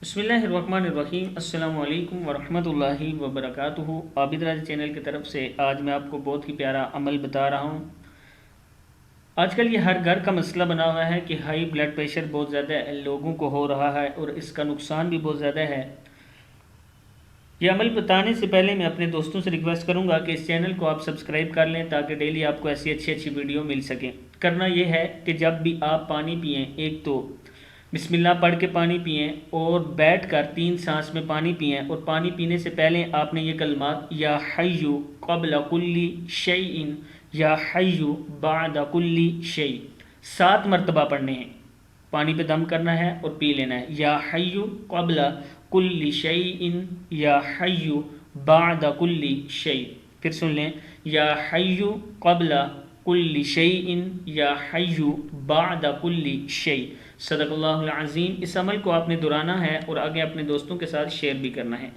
بسم اللہ الرحمن الرحیم۔ السلام علیکم ورحمۃ اللہ وبرکاتہ۔ عابد راج چینل کی طرف سے آج میں آپ کو بہت ہی پیارا عمل بتا رہا ہوں۔ آج کل یہ ہر گھر کا مسئلہ بنا ہوا ہے کہ ہائی بلڈ پریشر بہت زیادہ لوگوں کو ہو رہا ہے اور اس کا نقصان بھی بہت زیادہ ہے۔ یہ عمل بتانے سے پہلے میں اپنے دوستوں سے ریکویسٹ کروں گا کہ اس چینل کو آپ سبسکرائب کر لیں تاکہ ڈیلی آپ کو ایسی اچھی ویڈیو مل سکیں۔ کرنا یہ ہے کہ جب بھی آپ پانی پئیں، ایک تو بسم اللہ پڑھ کے پانی پئیں اور بیٹھ کر 3 سانس میں پانی پئیں، اور پانی پینے سے پہلے آپ نے یہ کلمات یا حیّ قبل کل شیء یا حیّ بعد کل شیء 7 مرتبہ پڑھنے ہیں۔ پانی پہ دم کرنا ہے اور پی لینا ہے، یا حیّ قبل کل شیء یا حیّ بعد کل شیء۔ پھر سن لیں، یا حیّ قبل کل شیء یا حیّ بعد کل شیء۔ صدق اللہ العظیم۔ اس عمل کو آپ نے دہرانا ہے اور آگے اپنے دوستوں کے ساتھ شیئر بھی کرنا ہے۔